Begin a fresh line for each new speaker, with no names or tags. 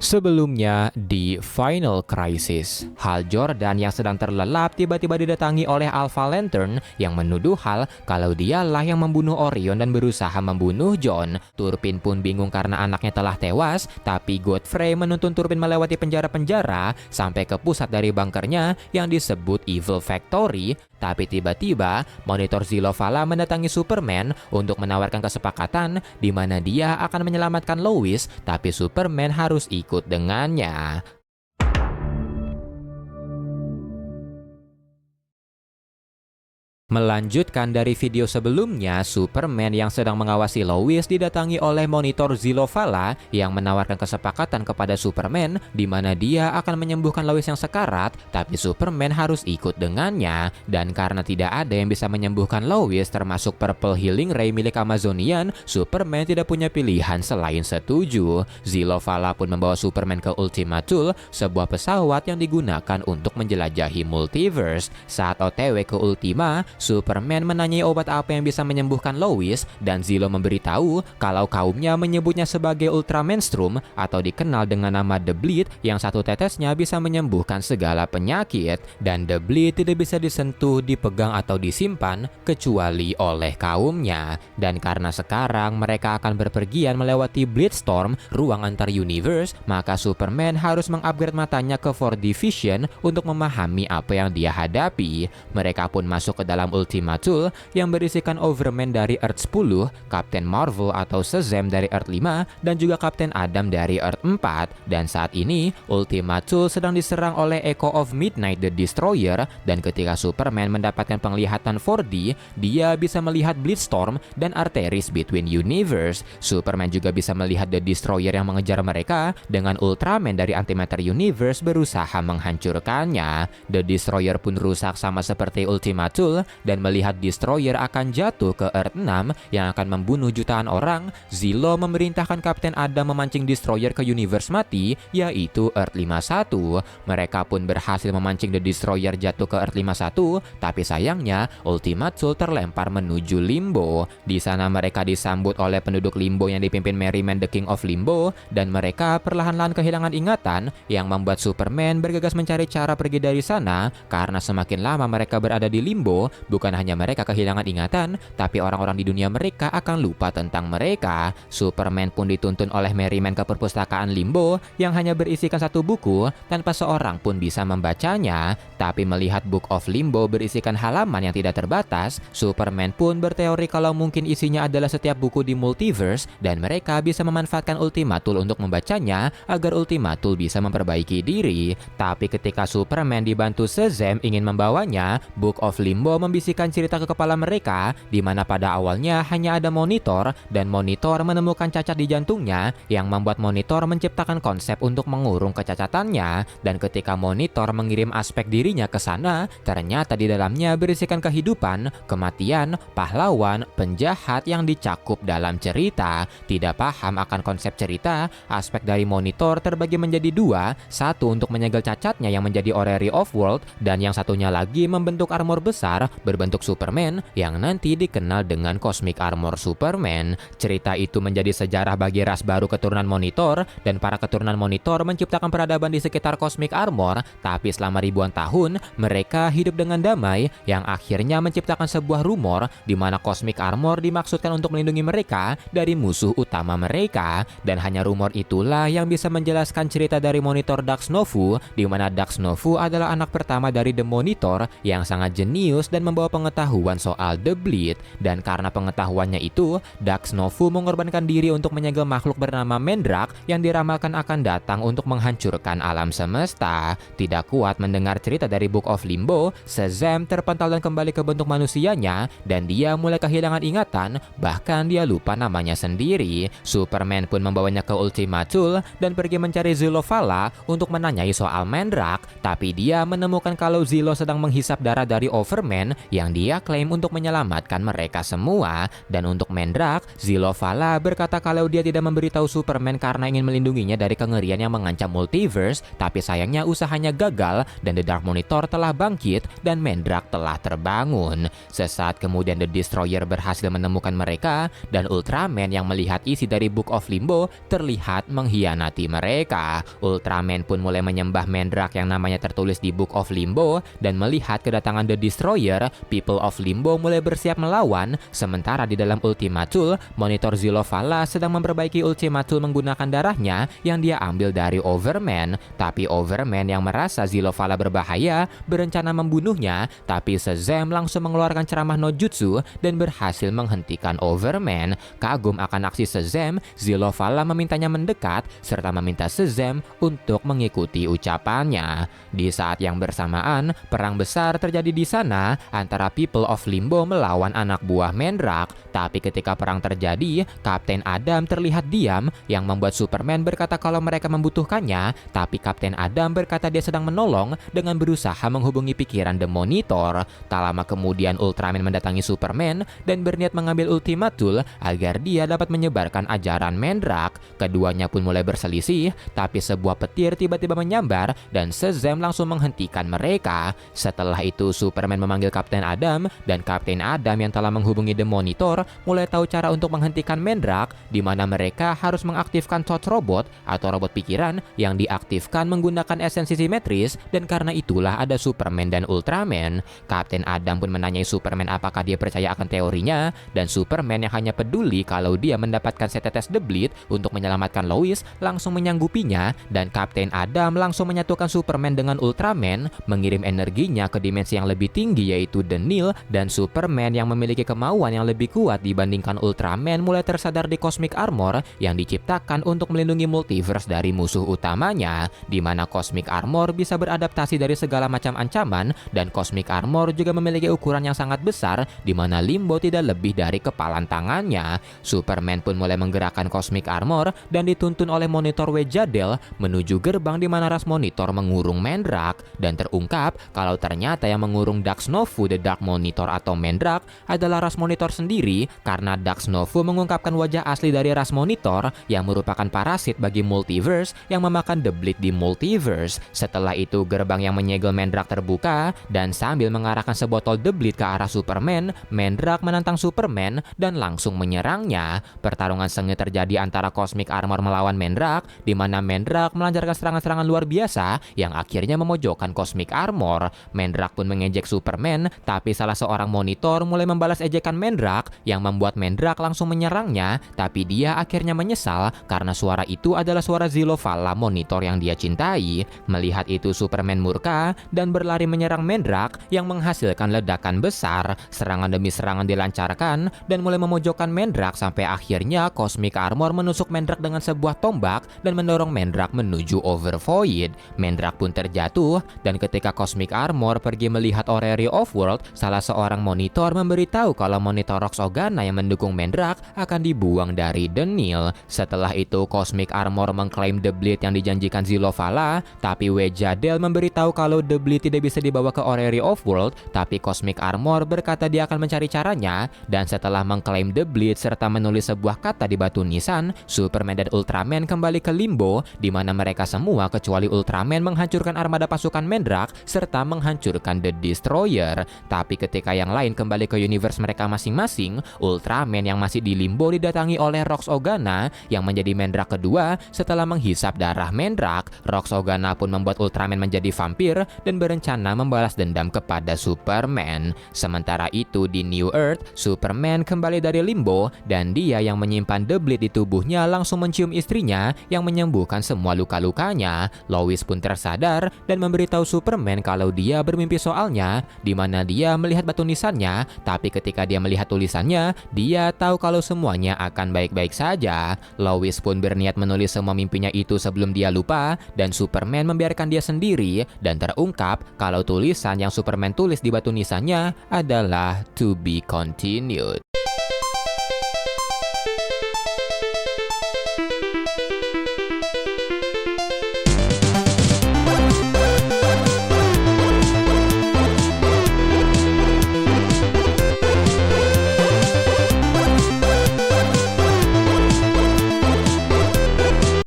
Sebelumnya, di Final Crisis, Hal Jordan yang sedang terlelap tiba-tiba didatangi oleh Alpha Lantern yang menuduh Hal kalau dialah yang membunuh Orion dan berusaha membunuh John. Turpin pun bingung karena anaknya telah tewas, tapi Godfrey menuntun Turpin melewati penjara-penjara sampai ke pusat dari bunkernya yang disebut Evil Factory. Tapi tiba-tiba, Monitor Zilovala mendatangi Superman untuk menawarkan kesepakatan di mana dia akan menyelamatkan Lois, tapi Superman harus ikut dengannya. Melanjutkan dari video sebelumnya, Superman yang sedang mengawasi Lois didatangi oleh Monitor Zilovala yang menawarkan kesepakatan kepada Superman di mana dia akan menyembuhkan Lois yang sekarat, tapi Superman harus ikut dengannya. Dan karena tidak ada yang bisa menyembuhkan Lois termasuk Purple Healing Ray milik Amazonian, Superman tidak punya pilihan selain setuju. Zilovala pun membawa Superman ke Ultima Thule, sebuah pesawat yang digunakan untuk menjelajahi multiverse. Saat OTW ke Ultima, Superman menanyai obat apa yang bisa menyembuhkan Lois, dan Zilo memberitahu kalau kaumnya menyebutnya sebagai Ultra Menstrum atau dikenal dengan nama The Bleed yang satu tetesnya bisa menyembuhkan segala penyakit, dan The Bleed tidak bisa disentuh, dipegang atau disimpan kecuali oleh kaumnya. Dan karena sekarang mereka akan berpergian melewati Bleedstorm, ruang antar universe, maka Superman harus mengupgrade matanya ke 4D Vision untuk memahami apa yang dia hadapi. Mereka pun masuk ke dalam Ultima Thule yang berisikan Overman dari Earth 10, Captain Marvel atau Shazam dari Earth 5, dan juga Captain Adam dari Earth 4. Dan saat ini, Ultima Thule sedang diserang oleh Echo of Midnight the Destroyer, dan ketika Superman mendapatkan penglihatan 4D, dia bisa melihat Bleedstorm dan Arteries Between Universe. Superman juga bisa melihat The Destroyer yang mengejar mereka, dengan Ultraman dari Antimatter Universe berusaha menghancurkannya. The Destroyer pun rusak sama seperti Ultima Thule, dan melihat Destroyer akan jatuh ke Earth 6 yang akan membunuh jutaan orang, Zilo memerintahkan Kapten Adam memancing Destroyer ke universe mati, yaitu Earth 51. Mereka pun berhasil memancing The Destroyer jatuh ke Earth 51, tapi sayangnya Ultima Thule terlempar menuju Limbo. Di sana mereka disambut oleh penduduk Limbo yang dipimpin Merryman the King of Limbo, dan mereka perlahan-lahan kehilangan ingatan yang membuat Superman bergegas mencari cara pergi dari sana, karena semakin lama mereka berada di Limbo, bukan hanya mereka kehilangan ingatan, tapi orang-orang di dunia mereka akan lupa tentang mereka. Superman pun dituntun oleh Merryman ke perpustakaan Limbo yang hanya berisikan satu buku tanpa seorang pun bisa membacanya. Tapi melihat Book of Limbo berisikan halaman yang tidak terbatas, Superman pun berteori kalau mungkin isinya adalah setiap buku di multiverse dan mereka bisa memanfaatkan Ultima Thule untuk membacanya agar Ultima Thule bisa memperbaiki diri. Tapi ketika Superman dibantu Shazam ingin membawanya, Book of Limbo membisikkan cerita ke kepala mereka di mana pada awalnya hanya ada Monitor, dan Monitor menemukan cacat di jantungnya yang membuat Monitor menciptakan konsep untuk mengurung kecacatannya. Dan ketika Monitor mengirim aspek dirinya ke sana, ternyata di dalamnya berisikan kehidupan, kematian, pahlawan, penjahat yang dicakup dalam cerita. Tidak paham akan konsep cerita, aspek dari Monitor terbagi menjadi dua, satu untuk menyegel cacatnya yang menjadi Orrery of World, dan yang satunya lagi membentuk armor besar berbentuk Superman yang nanti dikenal dengan Cosmic Armor Superman. Cerita itu menjadi sejarah bagi ras baru keturunan Monitor, dan para keturunan Monitor menciptakan peradaban di sekitar Cosmic Armor, tapi selama ribuan tahun mereka hidup dengan damai yang akhirnya menciptakan sebuah rumor di mana Cosmic Armor dimaksudkan untuk melindungi mereka dari musuh utama mereka, dan hanya rumor itulah yang bisa menjelaskan cerita dari Monitor Dax Novu, di mana Dax Novu adalah anak pertama dari The Monitor yang sangat jenius dan membawa pengetahuan soal The Bleed. Dan karena pengetahuannya itu, Dax Novu mengorbankan diri untuk menyegel makhluk bernama Mendrak yang diramalkan akan datang untuk menghancurkan alam semesta. Tidak kuat mendengar cerita dari Book of Limbo, Shazam terpental dan kembali ke bentuk manusianya, dan dia mulai kehilangan ingatan, bahkan dia lupa namanya sendiri. Superman pun membawanya ke Ultima Thule dan pergi mencari Zilovala untuk menanyai soal Mendrak, tapi dia menemukan kalau Zilo sedang menghisap darah dari Overman yang dia klaim untuk menyelamatkan mereka semua. Dan untuk Mendrak, Zilovala berkata kalau dia tidak memberitahu Superman karena ingin melindunginya dari kengerian yang mengancam multiverse, tapi sayangnya usahanya gagal dan The Dark Monitor telah bangkit dan Mendrak telah terbangun. Sesaat kemudian The Destroyer berhasil menemukan mereka dan Ultraman yang melihat isi dari Book of Limbo terlihat mengkhianati mereka. Ultraman pun mulai menyembah Mendrak yang namanya tertulis di Book of Limbo, dan melihat kedatangan The Destroyer, People of Limbo mulai bersiap melawan. Sementara di dalam Ultima Thule, Monitor Zilovala sedang memperbaiki Ultima Thule menggunakan darahnya yang dia ambil dari Overman. Tapi Overman yang merasa Zilovala berbahaya berencana membunuhnya, tapi Shazam langsung mengeluarkan ceramah no jutsu dan berhasil menghentikan Overman. Kagum akan aksi Shazam, Zilovala memintanya mendekat serta meminta Shazam untuk mengikuti ucapannya. Di saat yang bersamaan, perang besar terjadi di sana antara People of Limbo melawan anak buah Mendrak. Tapi ketika perang terjadi, Kapten Adam terlihat diam yang membuat Superman berkata kalau mereka membutuhkannya, tapi Kapten Adam berkata dia sedang menolong dengan berusaha menghubungi pikiran The Monitor. Tak lama kemudian Ultraman mendatangi Superman dan berniat mengambil Ultima Thule agar dia dapat menyebarkan ajaran Mendrak. Keduanya pun mulai berselisih, tapi sebuah petir tiba-tiba menyambar dan Shazam langsung menghentikan mereka. Setelah itu Superman memanggil Kapten Adam, dan Kapten Adam yang telah menghubungi The Monitor mulai tahu cara untuk menghentikan Mendrak, di mana mereka harus mengaktifkan Thought Robot atau robot pikiran yang diaktifkan menggunakan esensi simetris, dan karena itulah ada Superman dan Ultraman. Kapten Adam pun menanyai Superman apakah dia percaya akan teorinya, dan Superman yang hanya peduli kalau dia mendapatkan setetes The Bleed untuk menyelamatkan Lois langsung menyanggupinya, dan Kapten Adam langsung menyatukan Superman dengan Ultraman, mengirim energinya ke dimensi yang lebih tinggi yaitu The Nil, dan Superman yang memiliki kemauan yang lebih kuat dibandingkan Ultraman mulai tersadar di Cosmic Armor yang diciptakan untuk melindungi multiverse dari musuh utamanya, di mana Cosmic Armor bisa beradaptasi dari segala macam ancaman, dan Cosmic Armor juga memiliki ukuran yang sangat besar di mana Limbo tidak lebih dari kepalan tangannya. Superman pun mulai menggerakkan Cosmic Armor dan dituntun oleh Monitor Wejadel menuju gerbang di mana ras Monitor mengurung Mendrak, dan terungkap kalau ternyata yang mengurung Dax Novu The Dark Monitor atau Mendrak adalah ras Monitor sendiri, karena Dax Novu mengungkapkan wajah asli dari ras Monitor yang merupakan parasit bagi multiverse yang memakan The Bleed di multiverse. Setelah itu gerbang yang menyegel Mendrak terbuka, dan sambil mengarahkan sebotol The Bleed ke arah Superman, Mendrak menantang Superman dan langsung menyerangnya. Pertarungan sengit terjadi antara Cosmic Armor melawan Mendrak, di mana Mendrak melancarkan serangan-serangan luar biasa yang akhirnya memojokkan Cosmic Armor. Mendrak pun mengejek Superman, tapi salah seorang Monitor mulai membalas ejekan Mendrak yang membuat Mendrak langsung menyerangnya, tapi dia akhirnya menyesal karena suara itu adalah suara Zilovala, Monitor yang dia cintai. Melihat itu Superman murka dan berlari menyerang Mendrak yang menghasilkan ledakan besar. Serangan demi serangan dilancarkan dan mulai memojokkan Mendrak sampai akhirnya Cosmic Armor menusuk Mendrak dengan sebuah tombak dan mendorong Mendrak menuju Overvoid. Mendrak pun terjatuh, dan ketika Cosmic Armor pergi melihat Orrery Offworld, salah seorang Monitor memberitahu kalau Monitor Rox Ogana yang mendukung Mendrak akan dibuang dari The Nil. Setelah itu Cosmic Armor mengklaim The Bleed yang dijanjikan Zilovala, tapi Wejadel memberitahu kalau The Bleed tidak bisa dibawa ke Orrery Offworld, tapi Cosmic Armor berkata dia akan mencari caranya, dan setelah mengklaim The Bleed serta menulis sebuah kata di batu nisan, Superman dan Ultraman kembali ke Limbo, di mana mereka semua kecuali Ultraman menghancurkan armada pasukan Mendrak serta menghancurkan The Destroyer. Tapi ketika yang lain kembali ke universe mereka masing-masing, Ultraman yang masih di Limbo didatangi oleh Rox Ogana yang menjadi Mendrak kedua setelah menghisap darah Mendrak. Rox Ogana pun membuat Ultraman menjadi vampir dan berencana membalas dendam kepada Superman. Sementara itu di New Earth, Superman kembali dari Limbo dan dia yang menyimpan The Bleed di tubuhnya langsung mencium istrinya yang menyembuhkan semua luka-lukanya. Lois pun tersadar dan memberitahu Superman kalau dia bermimpi soalnya, di mana dia melihat batu nisannya, tapi ketika dia melihat tulisannya, dia tahu kalau semuanya akan baik-baik saja. Lois pun berniat menulis semua mimpinya itu sebelum dia lupa, dan Superman membiarkan dia sendiri, dan terungkap kalau tulisan yang Superman tulis di batu nisannya adalah "To be continued".